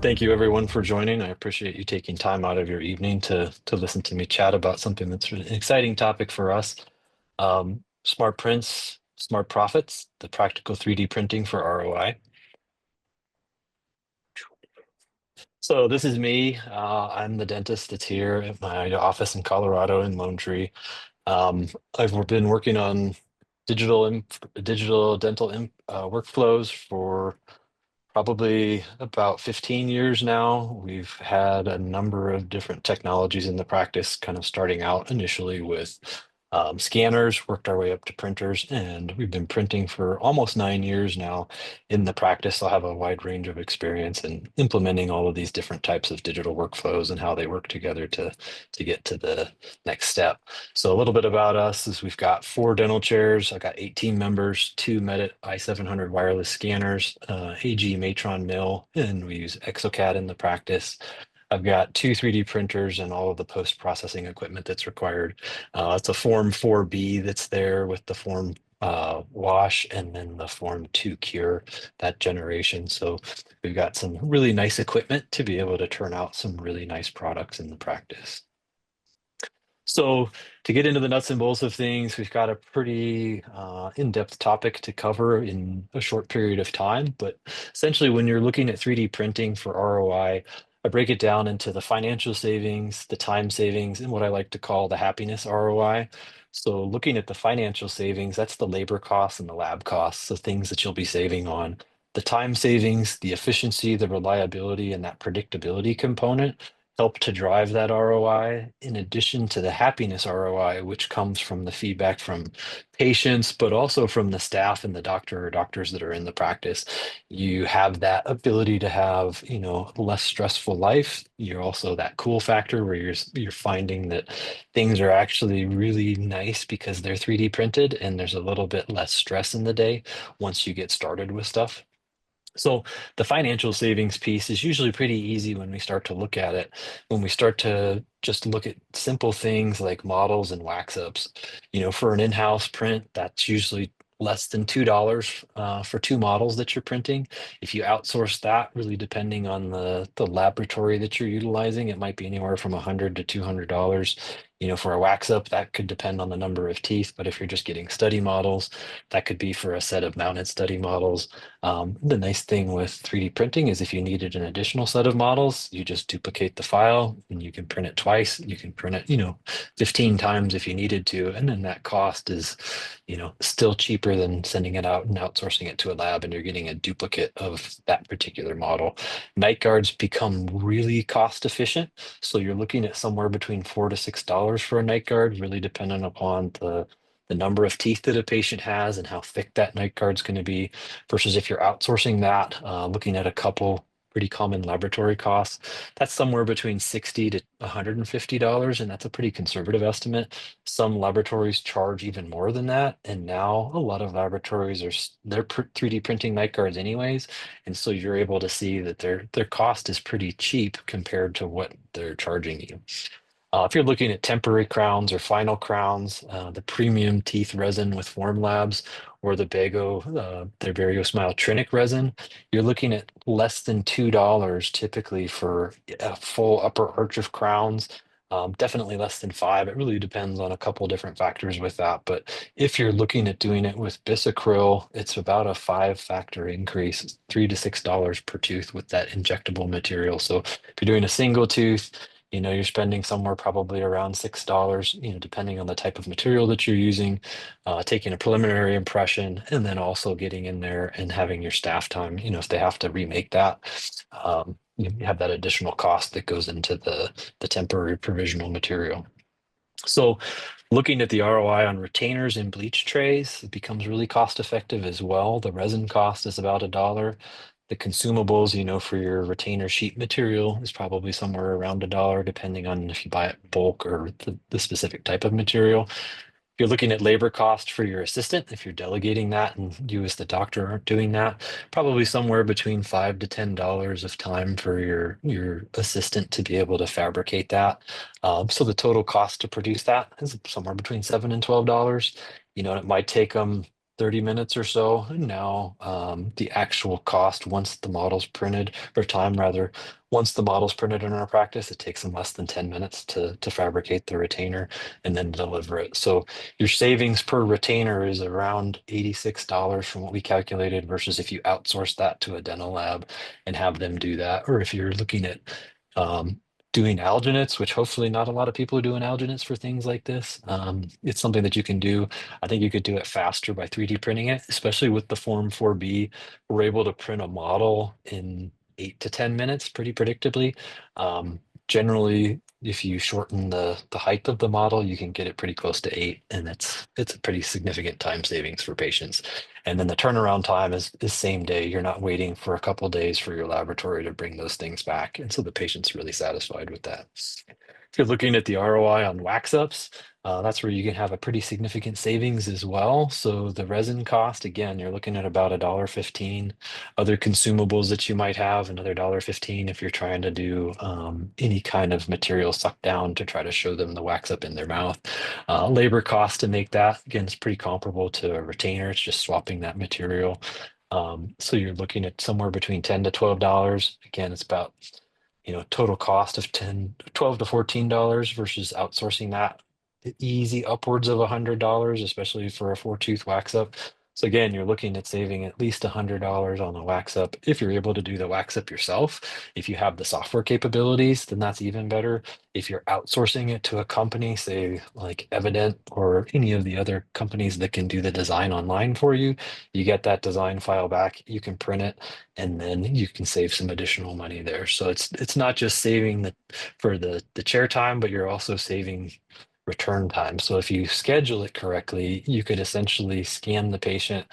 Thank you everyone for joining. I appreciate you taking time out of your evening to listen to me chat about something that's an exciting topic for us. Smart prints, smart profits, the practical 3D printing for ROI. So this is me. I'm the dentist that's here at my office in Colorado in Lone Tree. I've been working on digital dental workflows for probably about 15 years now. We've had a number of different technologies in the practice, kind of starting out initially with scanners, worked our way up to printers, and we've been printing for almost 9 years now in the practice. I'll have a wide range of experience in implementing all of these different types of digital workflows and how they work together to get to the next step. So a little bit about us is we've got 4 dental chairs. I got 18 members, 2 Medit i700 wireless scanners, AG Matron mill, and we use exocad in the practice. I've got 2 3D printers and all of the post-processing equipment that's required. It's a Form 4B that's there with the Form wash and then the Form 2 cure, that generation. So we've got some really nice equipment to be able to turn out some really nice products in the practice. So to get into the nuts and bolts of things, we've got a pretty in-depth topic to cover in a short period of time. But essentially, when you're looking at 3D printing for ROI, I break it down into the financial savings, the time savings, and what I like to call the happiness ROI. So looking at the financial savings, that's the labor costs and the lab costs, so things that you'll be saving on. The time savings, the efficiency, the reliability, and that predictability component help to drive that ROI, in addition to the happiness ROI, which comes from the feedback from patients, but also from the staff and the doctor or doctors that are in the practice. You have that ability to have, less stressful life. You're also that cool factor where you're finding that things are actually really nice because they're 3D printed and there's a little bit less stress in the day once you get started with stuff. So the financial savings piece is usually pretty easy when we start to look at it. When we start to just look at simple things like models and wax ups, for an in-house print, that's usually less than $2 for 2 models that you're printing. If you outsource that, really depending on the laboratory that you're utilizing, it might be anywhere from $100 to $200. For a wax up, that could depend on the number of teeth. But if you're just getting study models, that could be for a set of mounted study models. The nice thing with 3D printing is if you needed an additional set of models, you just duplicate the file and you can print it twice. You can print it, 15 times if you needed to. And then that cost is, still cheaper than sending it out and outsourcing it to a lab and you're getting a duplicate of that particular model. Night guards become really cost efficient. So you're looking at somewhere between $4 to $6 for a night guard, really dependent upon the number of teeth that a patient has and how thick that night guard's going to be versus if you're outsourcing that, looking at a couple pretty common laboratory costs, that's somewhere between $60 to $150, and that's a pretty conservative estimate. Some laboratories charge even more than that, and now a lot of laboratories they're 3D printing night guards anyways, and so you're able to see that their cost is pretty cheap compared to what they're charging you. If you're looking at temporary crowns or final crowns, the premium teeth resin with Formlabs or their Barrio Smile Trinic resin, you're looking at less than $2 typically for a full upper arch of crowns. Definitely less than five. It really depends on a couple different factors with that. But if you're looking at doing it with bisacryl, it's about a 5 factor increase, $3 to $6 per tooth with that injectable material. So if you're doing a single tooth, you're spending somewhere probably around $6, depending on the type of material that you're using, taking a preliminary impression, and then also getting in there and having your staff time, if they have to remake that, you have that additional cost that goes into the temporary provisional material. So looking at the ROI on retainers and bleach trays, it becomes really cost effective as well. The resin cost is about $1. The consumables, for your retainer sheet material is probably somewhere around $1, depending on if you buy it bulk or the specific type of material. If you're looking at labor cost for your assistant, if you're delegating that and you as the doctor aren't doing that, probably somewhere between $5 to $10 of time for your assistant to be able to fabricate that. So the total cost to produce that is somewhere between $7 and $12. And it might take them 30 minutes or so. And now the actual cost once the model's printed, or time rather, once the model's printed in our practice, it takes them less than 10 minutes to fabricate the retainer and then deliver it. So your savings per retainer is around $86 from what we calculated versus if you outsource that to a dental lab and have them do that, or if you're looking at um, doing alginates, which hopefully not a lot of people are doing alginates for things like this. It's something that you can do. I think you could do it faster by 3D printing it, especially with the Form 4B. We're able to print a model in 8 to 10 minutes pretty predictably. Generally, if you shorten the height of the model, you can get it pretty close to 8, and it's a pretty significant time savings for patients. And then the turnaround time is same day. You're not waiting for a couple days for your laboratory to bring those things back. And so the patient's really satisfied with that. If you're looking at the ROI on wax ups, that's where you can have a pretty significant savings as well. So the resin cost, again, you're looking at about $1.15. Other consumables that you might have, another $1.15 if you're trying to do any kind of material suck down to try to show them the wax up in their mouth. Labor cost to make that, again, is pretty comparable to a retainer. It's just swapping that material. So you're looking at somewhere between $10 to $12. Again, it's about total cost of 10, 12 to $14 versus outsourcing that easy upwards of $100, especially for a four-tooth wax up. So again, you're looking at saving at least $100 on the wax up if you're able to do the wax up yourself. If you have the software capabilities, then that's even better. If you're outsourcing it to a company, say like Evident or any of the other companies that can do the design online for you, you get that design file back, you can print it, and then you can save some additional money there. So it's not just saving for the chair time, but you're also saving return time. So if you schedule it correctly, you could essentially scan the patient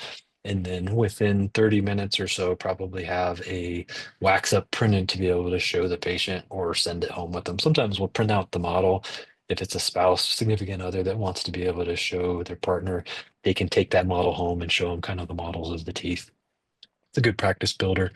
and then within 30 minutes or so probably have a wax up printed to be able to show the patient or send it home with them. Sometimes we'll print out the model. If it's a spouse, significant other that wants to be able to show their partner, they can take that model home and show them kind of the models of the teeth. It's a good practice builder.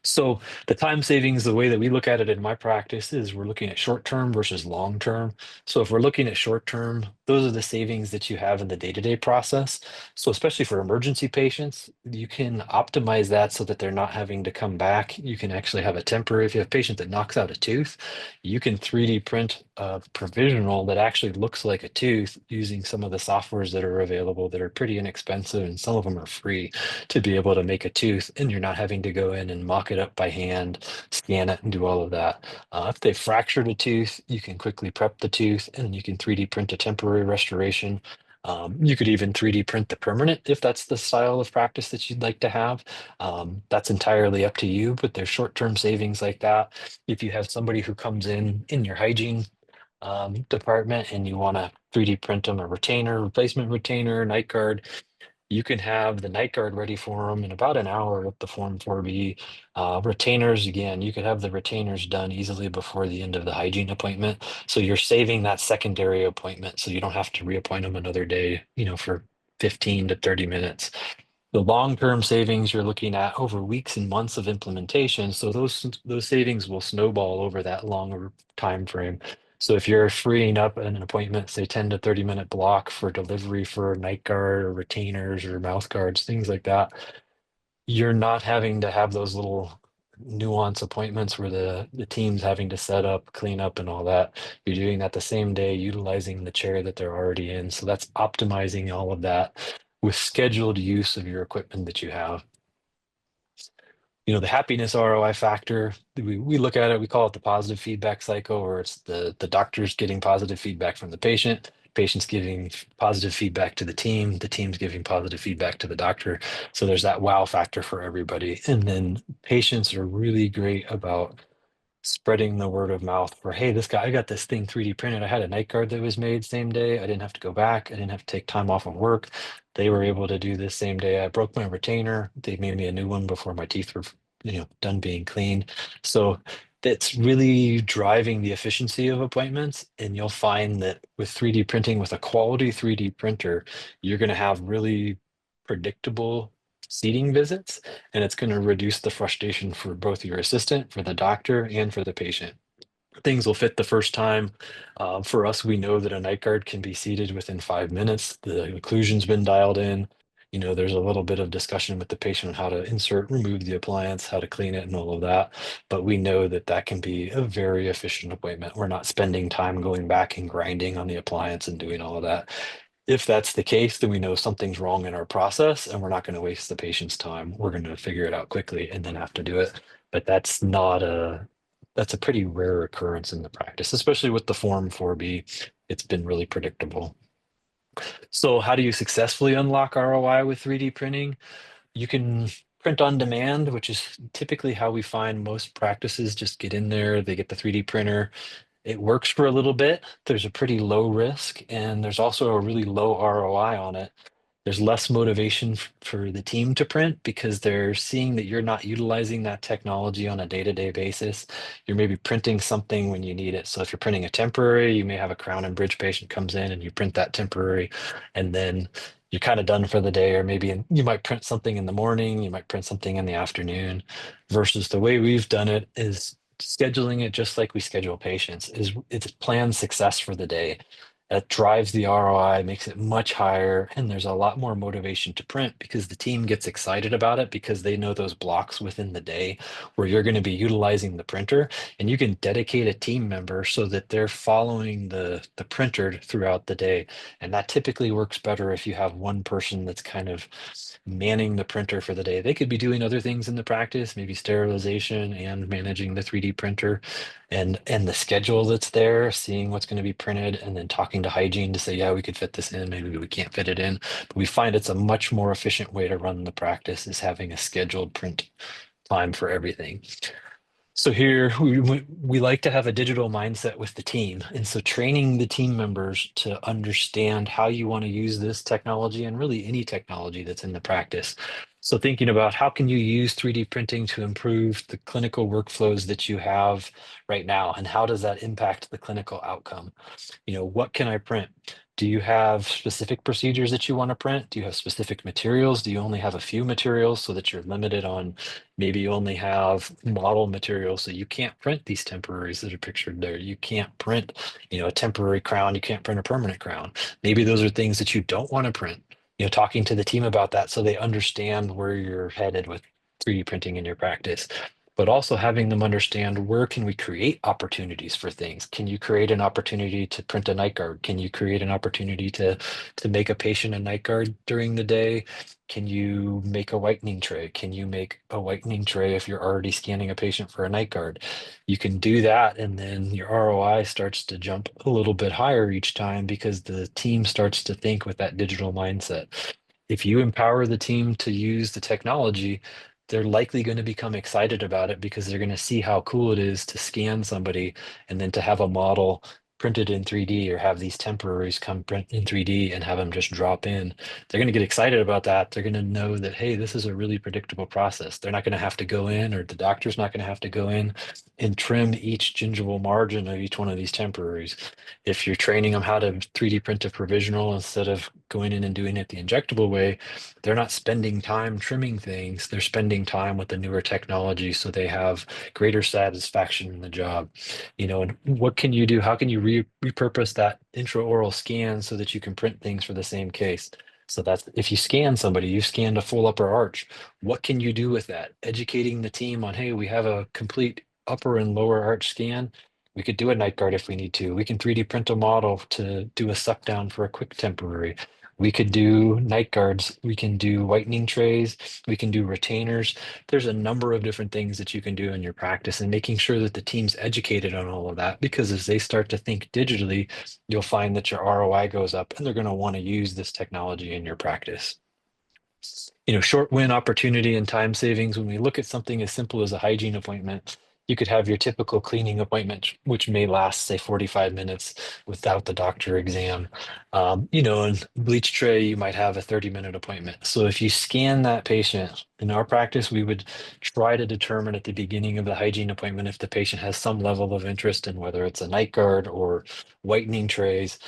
So the time savings, the way that we look at it in my practice is we're looking at short term versus long term. So if we're looking at short term, those are the savings that you have in the day-to-day process. So especially for emergency patients, you can optimize that so that they're not having to come back. You can actually have a temporary, if you have a patient that knocks out a tooth, you can 3D print a provisional that actually looks like a tooth using some of the softwares that are available that are pretty inexpensive, and some of them are free to be able to make a tooth, and you're not having to go in and mock it up by hand, scan it, and do all of that. If they fractured a tooth, you can quickly prep the tooth and you can 3D print a temporary restoration. You could even 3D print the permanent if that's the style of practice that you'd like to have. That's entirely up to you, but there's short-term savings like that. If you have somebody who comes in your hygiene department and you want to 3D print them a retainer, replacement retainer, night guard, you can have the night guard ready for them in about an hour with the Form 4B. Retainers, again, you could have the retainers done easily before the end of the hygiene appointment. So you're saving that secondary appointment so you don't have to reappoint them another day, for 15 to 30 minutes. The long-term savings you're looking at over weeks and months of implementation. So those savings will snowball over that longer time frame. So if you're freeing up an appointment, say 10 to 30-minute block for delivery for a night guard or retainers or mouth guards, things like that, you're not having to have those little nuance appointments where the team's having to set up, clean up, and all that. You're doing that the same day, utilizing the chair that they're already in. So that's optimizing all of that with scheduled use of your equipment that you have. The happiness ROI factor, we look at it, we call it the positive feedback cycle, where it's the doctors getting positive feedback from the patient, patients giving positive feedback to the team's giving positive feedback to the doctor. So there's that wow factor for everybody. And then patients are really great about spreading the word of mouth for, hey, this guy, I got this thing 3D printed. I had a night guard that was made same day. I didn't have to go back. I didn't have to take time off of work. They were able to do this same day. I broke my retainer. They made me a new one before my teeth were, done being cleaned. So that's really driving the efficiency of appointments. And you'll find that with 3D printing, with a quality 3D printer, you're going to have really predictable seating visits, and it's going to reduce the frustration for both your assistant, for the doctor, and for the patient. Things will fit the first time. For us, we know that a night guard can be seated within 5 minutes. The occlusion's been dialed in. There's a little bit of discussion with the patient on how to insert, remove the appliance, how to clean it, and all of that. But we know that that can be a very efficient appointment. We're not spending time going back and grinding on the appliance and doing all of that. If that's the case, then we know something's wrong in our process and we're not going to waste the patient's time. We're going to figure it out quickly and then have to do it. But that's a pretty rare occurrence in the practice, especially with the Form 4B. It's been really predictable. So how do you successfully unlock ROI with 3D printing? You can print on demand, which is typically how we find most practices just get in there, they get the 3D printer, it works for a little bit. There's a pretty low risk, and there's also a really low ROI on it. There's less motivation for the team to print because they're seeing that you're not utilizing that technology on a day-to-day basis. You're maybe printing something when you need it. So if you're printing a temporary, you may have a crown and bridge patient comes in and you print that temporary, and then you're kind of done for the day. Or maybe you might print something in the morning, you might print something in the afternoon, versus the way we've done it is scheduling it just like we schedule patients. It's planned success for the day. That drives the ROI, makes it much higher, and there's a lot more motivation to print because the team gets excited about it because they know those blocks within the day where you're going to be utilizing the printer, and you can dedicate a team member so that they're following the printer throughout the day. And that typically works better if you have one person that's kind of manning the printer for the day. They could be doing other things in the practice, maybe sterilization and managing the 3D printer and the schedule that's there, seeing what's going to be printed, and then talking to hygiene to say, yeah, we could fit this in, maybe we can't fit it in. But we find it's a much more efficient way to run the practice is having a scheduled print time for everything. So here we like to have a digital mindset with the team. And so training the team members to understand how you want to use this technology and really any technology that's in the practice. So thinking about how can you use 3D printing to improve the clinical workflows that you have right now, and how does that impact the clinical outcome? What can I print? Do you have specific procedures that you want to print? Do you have specific materials? Do you only have a few materials so that you're limited on maybe you only have model materials, so you can't print these temporaries that are pictured there. You can't print, a temporary crown. You can't print a permanent crown. Maybe those are things that you don't want to print. Talking to the team about that so they understand where you're headed with 3D printing in your practice, but also having them understand where can we create opportunities for things. Can you create an opportunity to print a night guard? Can you create an opportunity to make a patient a night guard during the day? Can you make a whitening tray? Can you make a whitening tray if you're already scanning a patient for a night guard? You can do that, and then your ROI starts to jump a little bit higher each time because the team starts to think with that digital mindset. If you empower the team to use the technology, they're likely going to become excited about it because they're going to see how cool it is to scan somebody and then to have a model printed in 3D, or have these temporaries come print in 3D and have them just drop in. They're going to get excited about that. They're going to know that, hey, this is a really predictable process. They're not going to have to go in, or the doctor's not going to have to go in and trim each gingival margin of each one of these temporaries. If you're training them how to 3D print a provisional instead of going in and doing it the injectable way, they're not spending time trimming things. They're spending time with the newer technology so they have greater satisfaction in the job. And what can you do? How can you repurpose that intraoral scan so that you can print things for the same case? So that's if you scan somebody, you've scanned a full upper arch. What can you do with that? Educating the team on, hey, we have a complete upper and lower arch scan. We could do a night guard if we need to. We can 3D print a model to do a suck down for a quick temporary. We could do night guards. We can do whitening trays. We can do retainers. There's a number of different things that you can do in your practice, and making sure that the team's educated on all of that, because as they start to think digitally, you'll find that your ROI goes up and they're going to want to use this technology in your practice. Short win opportunity and time savings. When we look at something as simple as a hygiene appointment, you could have your typical cleaning appointment, which may last, say, 45 minutes without the doctor exam. In bleach tray, you might have a 30-minute appointment. So if you scan that patient, in our practice, we would try to determine at the beginning of the hygiene appointment if the patient has some level of interest in whether it's a night guard or whitening trays.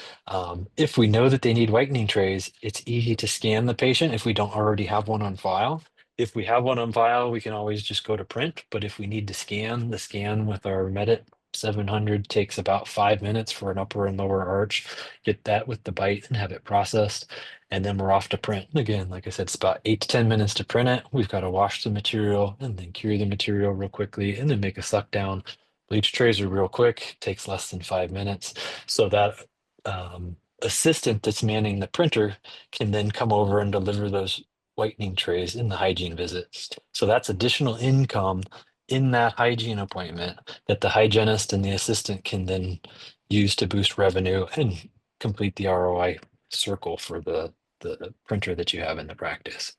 If we know that they need whitening trays, it's easy to scan the patient if we don't already have one on file. If we have one on file, we can always just go to print. But if we need to scan, the scan with our Medit 700 takes about 5 minutes for an upper and lower arch. Get that with the bite and have it processed. And then we're off to print. Again, like I said, it's about 8 to 10 minutes to print it. We've got to wash the material and then cure the material real quickly and then make a suck down. Bleach trays are real quick, takes less than 5 minutes. So that assistant that's manning the printer can then come over and deliver those whitening trays in the hygiene visit. So that's additional income in that hygiene appointment that the hygienist and the assistant can then use to boost revenue and complete the ROI circle for the printer that you have in the practice.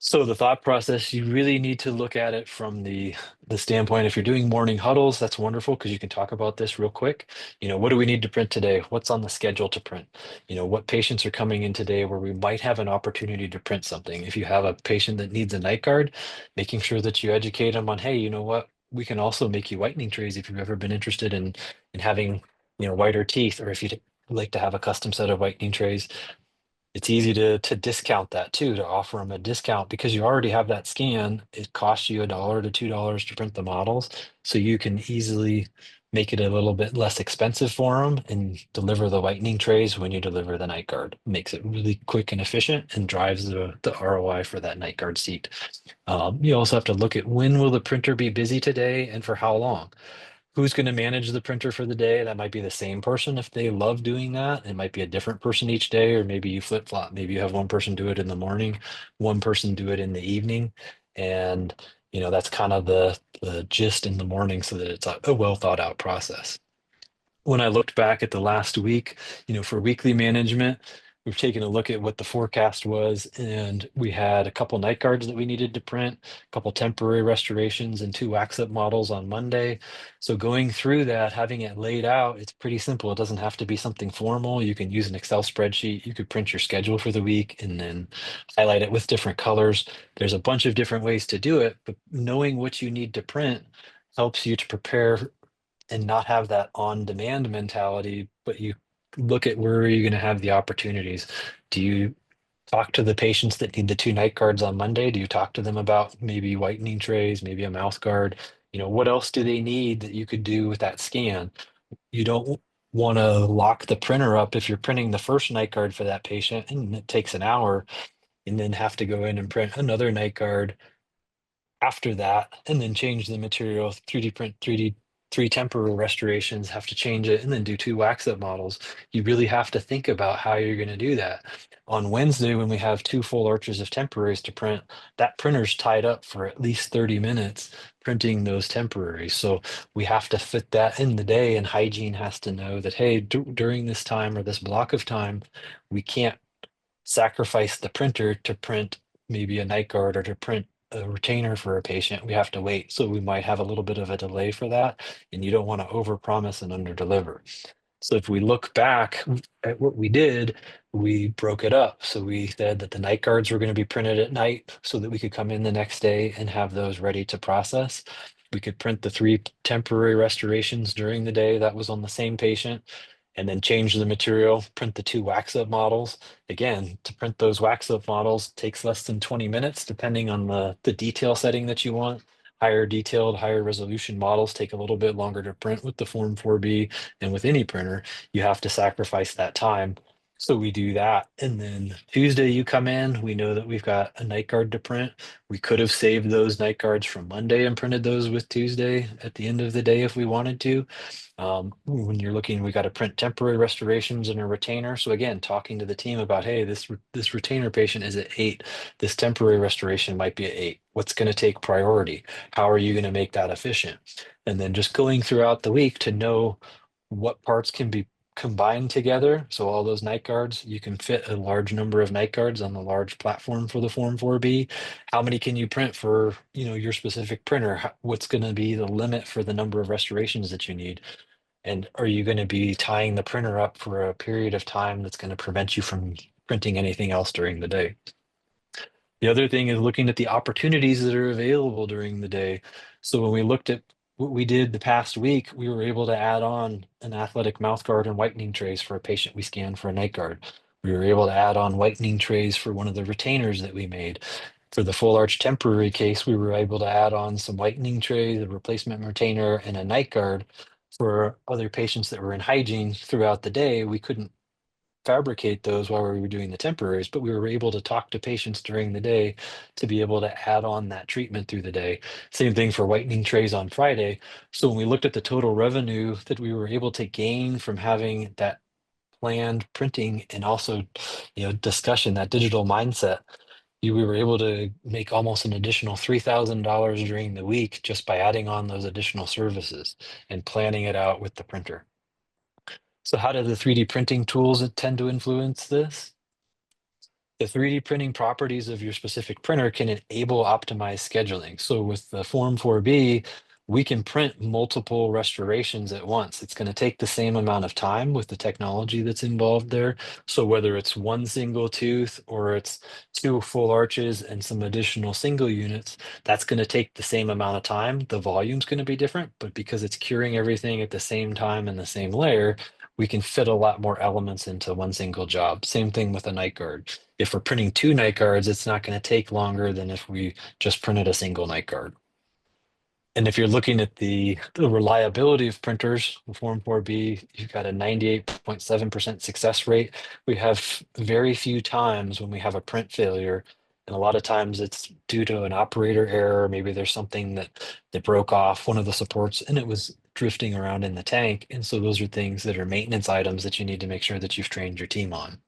So the thought process, you really need to look at it from the standpoint, if you're doing morning huddles, that's wonderful because you can talk about this real quick. What do we need to print today? What's on the schedule to print? What patients are coming in today where we might have an opportunity to print something. If you have a patient that needs a night guard, making sure that you educate them on, hey, you know what? We can also make you whitening trays if you've ever been interested in having, whiter teeth, or if you'd like to have a custom set of whitening trays. It's easy to discount that too, to offer them a discount because you already have that scan. It costs you $1 to $2 to print the models. So you can easily make it a little bit less expensive for them and deliver the whitening trays when you deliver the night guard. Makes it really quick and efficient and drives the ROI for that night guard seat. You also have to look at when will the printer be busy today and for how long. Who's going to manage the printer for the day? That might be the same person if they love doing that. It might be a different person each day, or maybe you flip flop. Maybe you have one person do it in the morning, one person do it in the evening. And, that's kind of the gist in the morning so that it's a well thought out process. When I looked back at the last week, for weekly management, we've taken a look at what the forecast was, and we had a couple night guards that we needed to print, a couple temporary restorations, and two wax up models on Monday. So going through that, having it laid out, it's pretty simple. It doesn't have to be something formal. You can use an Excel spreadsheet. You could print your schedule for the week and then highlight it with different colors. There's a bunch of different ways to do it, but knowing what you need to print helps you to prepare and not have that on demand mentality, but you look at where are you going to have the opportunities. Do you talk to the patients that need the two night guards on Monday? Do you talk to them about maybe whitening trays, maybe a mouth guard? What else do they need that you could do with that scan? You don't want to lock the printer up if you're printing the first night guard for that patient and it takes an hour and then have to go in and print another night guard after that and then change the material, 3D print 3D three temporary restorations, have to change it, and then do two wax up models. You really have to think about how you're going to do that. On Wednesday, when we have two full arches of temporaries to print, that printer's tied up for at least 30 minutes printing those temporaries. So we have to fit that in the day, and hygiene has to know that, hey, during this time or this block of time, we can't sacrifice the printer to print maybe a night guard or to print a retainer for a patient. We have to wait. So we might have a little bit of a delay for that. And you don't want to overpromise and underdeliver. So if we look back at what we did, we broke it up. So we said that the night guards were going to be printed at night so that we could come in the next day and have those ready to process. We could print the three temporary restorations during the day that was on the same patient, and then change the material, print the two wax up models. Again, to print those wax up models takes less than 20 minutes, depending on the detail setting that you want. Higher detailed, higher resolution models take a little bit longer to print with the Form 4B, and with any printer, you have to sacrifice that time. So we do that. And then Tuesday you come in, we know that we've got a night guard to print. We could have saved those night guards from Monday and printed those with Tuesday at the end of the day if we wanted to. When you're looking, we got to print temporary restorations and a retainer. So again, talking to the team about, hey, this retainer patient is at 8. This temporary restoration might be at 8. What's going to take priority? How are you going to make that efficient? And then just going throughout the week to know what parts can be combined together. So all those night guards, you can fit a large number of night guards on the large platform for the Form 4B. How many can you print for, your specific printer? What's going to be the limit for the number of restorations that you need? And are you going to be tying the printer up for a period of time that's going to prevent you from printing anything else during the day? The other thing is looking at the opportunities that are available during the day. So when we looked at what we did the past week, we were able to add on an athletic mouth guard and whitening trays for a patient we scanned for a night guard. We were able to add on whitening trays for one of the retainers that we made. For the full arch temporary case, we were able to add on some whitening trays, a replacement retainer, and a night guard. For other patients that were in hygiene throughout the day, we couldn't fabricate those while we were doing the temporaries, but we were able to talk to patients during the day to be able to add on that treatment through the day. Same thing for whitening trays on Friday. So when we looked at the total revenue that we were able to gain from having that planned printing and also, discussion, that digital mindset, we were able to make almost an additional $3,000 during the week just by adding on those additional services and planning it out with the printer. So how do the 3D printing tools tend to influence this? The 3D printing properties of your specific printer can enable optimized scheduling. So with the Form 4B, we can print multiple restorations at once. It's going to take the same amount of time with the technology that's involved there. So whether it's one single tooth or it's two full arches and some additional single units, that's going to take the same amount of time. The volume's going to be different, but because it's curing everything at the same time in the same layer, we can fit a lot more elements into one single job. Same thing with a night guard. If we're printing two night guards, it's not going to take longer than if we just printed a single night guard. And if you're looking at the reliability of printers, the Form 4B, you've got a 98.7% success rate. We have very few times when we have a print failure. And a lot of times it's due to an operator error. Maybe there's something that broke off one of the supports and it was drifting around in the tank. And so those are things that are maintenance items that you need to make sure that you've trained your team on.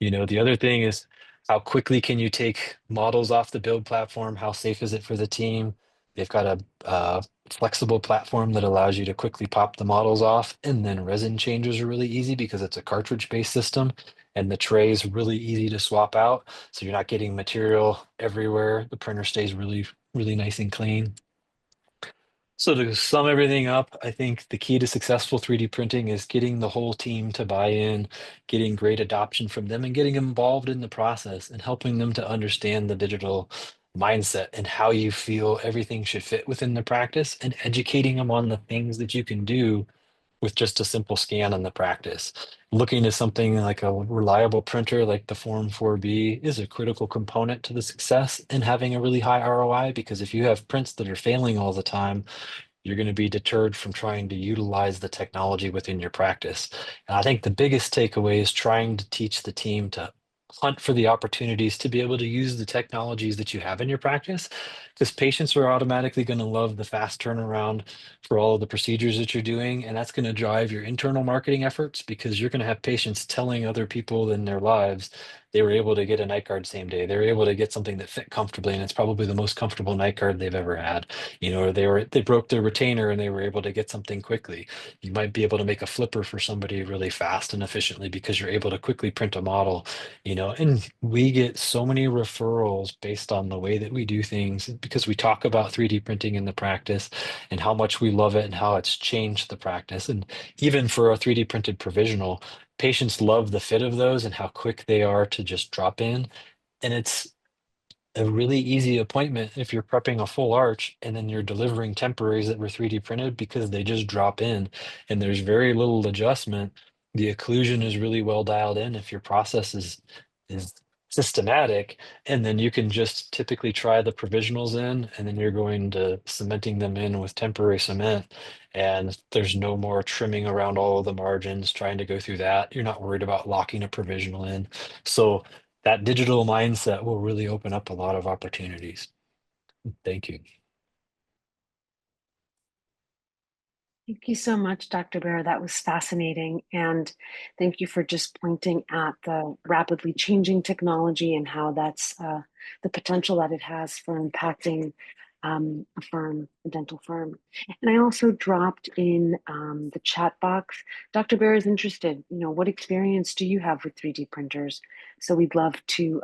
The other thing is how quickly can you take models off the build platform? How safe is it for the team? They've got a flexible platform that allows you to quickly pop the models off, and then resin changes are really easy because it's a cartridge-based system, and the tray is really easy to swap out, so you're not getting material everywhere. The printer stays really, really nice and clean. So to sum everything up, I think the key to successful 3D printing is getting the whole team to buy in, getting great adoption from them, and getting involved in the process and helping them to understand the digital mindset and how you feel everything should fit within the practice, and educating them on the things that you can do with just a simple scan in the practice. Looking at something like a reliable printer like the Form 4B is a critical component to the success and having a really high ROI, because if you have prints that are failing all the time, you're going to be deterred from trying to utilize the technology within your practice. And I think the biggest takeaway is trying to teach the team to hunt for the opportunities to be able to use the technologies that you have in your practice, because patients are automatically going to love the fast turnaround for all of the procedures that you're doing. And that's going to drive your internal marketing efforts, because you're going to have patients telling other people in their lives they were able to get a night guard same day. They were able to get something that fit comfortably, and it's probably the most comfortable night guard they've ever had. Or they broke their retainer and they were able to get something quickly. You might be able to make a flipper for somebody really fast and efficiently because you're able to quickly print a model. And we get so many referrals based on the way that we do things, because we talk about 3D printing in the practice and how much we love it and how it's changed the practice. And even for a 3D printed provisional, patients love the fit of those and how quick they are to just drop in. And it's a really easy appointment if you're prepping a full arch and then you're delivering temporaries that were 3D printed, because they just drop in and there's very little adjustment. The occlusion is really well dialed in if your process is systematic, and then you can just typically try the provisionals in, and then you're going to cementing them in with temporary cement, and there's no more trimming around all of the margins trying to go through that. You're not worried about locking a provisional in. So that digital mindset will really open up a lot of opportunities. Thank you. Thank you so much, Dr. Baer. That was fascinating. And thank you for just pointing at the rapidly changing technology and how that's the potential that it has for impacting a firm, a dental firm. And I also dropped in the chat box. Dr. Baer is interested, what experience do you have with 3D printers? So we'd love to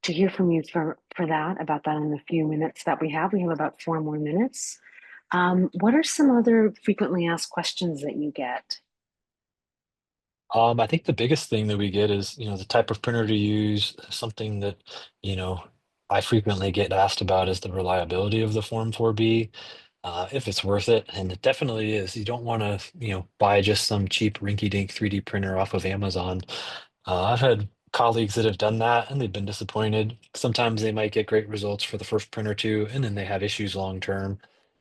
hear from you for that, about that in the few minutes that we have. We have about 4 more minutes. What are some other frequently asked questions that you get? I think the biggest thing that we get is, the type of printer to use. Something that, you know, I frequently get asked about is the reliability of the Form 4B, if it's worth it. And it definitely is. You don't want to, buy just some cheap rinky-dink 3D printer off of Amazon. I've had colleagues that have done that and they've been disappointed. Sometimes they might get great results for the first print or two, and then they have issues long term.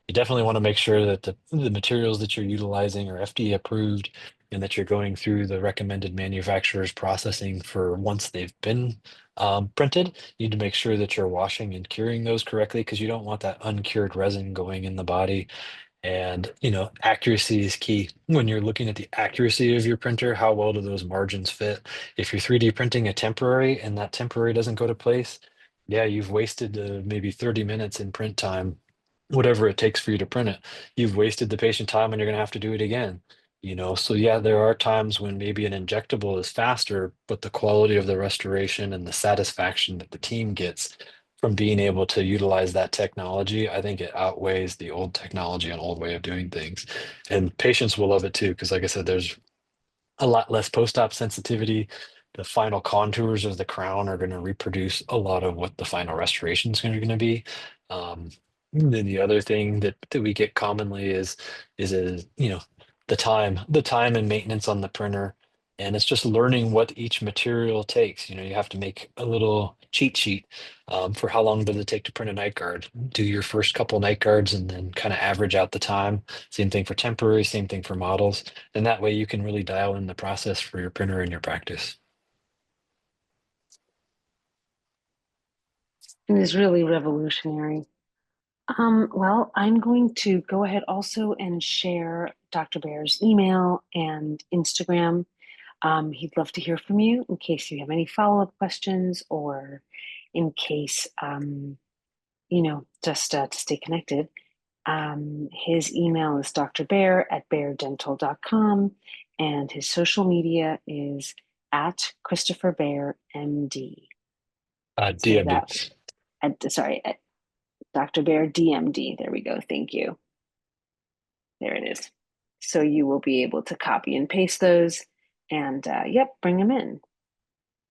You definitely want to make sure that the materials that you're utilizing are FDA approved and that you're going through the recommended manufacturer's processing for once they've been printed. You need to make sure that you're washing and curing those correctly because you don't want that uncured resin going in the body. And, accuracy is key. When you're looking at the accuracy of your printer, how well do those margins fit? If you're 3D printing a temporary and that temporary doesn't go to place, yeah, you've wasted maybe 30 minutes in print time, whatever it takes for you to print it. You've wasted the patient time and you're going to have to do it again. So yeah, there are times when maybe an injectable is faster, but the quality of the restoration and the satisfaction that the team gets from being able to utilize that technology, I think it outweighs the old technology and old way of doing things. And patients will love it too, because like I said, there's a lot less post-op sensitivity. The final contours of the crown are going to reproduce a lot of what the final restoration is going to be. Um, then the other thing that we get commonly is the time and maintenance on the printer, and it's just learning what each material takes. You have to make a little cheat sheet for how long does it take to print a night guard. Do your first couple night guards and then kind of average out the time. Same thing for temporary, same thing for models. And that way you can really dial in the process for your printer and your practice. It is really revolutionary. Well, I'm going to go ahead also and share Dr. Baer's email and Instagram. He'd love to hear from you in case you have any follow-up questions or in case, just to stay connected. His email is drbaer@baerdental.com, and his social media is at Christopher Baer, MD. So DMD. that, at Dr. Baer, DMD. There we go. Thank you. There it is. So you will be able to copy and paste those and, yep, bring them in.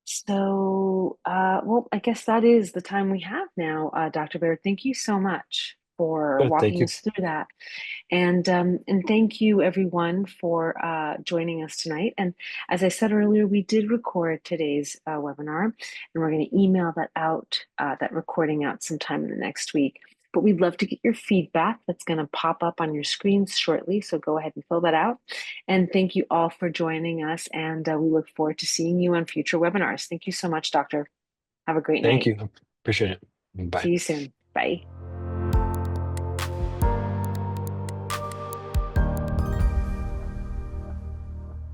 So, well, I guess that is the time we have now, Dr. Baer. Thank you so much for Thank walking you. us through that. And thank you everyone for joining us tonight. And as I said earlier, we did record today's webinar, and we're going to email that out, that recording out sometime in the next week. But we'd love to get your feedback. That's going to pop up on your screens shortly. So go ahead and fill that out. And thank you all for joining us. And we look forward to seeing you on future webinars. Thank you so much, Doctor. Have a great Thank night. you. Appreciate it. See Bye. you soon. Bye.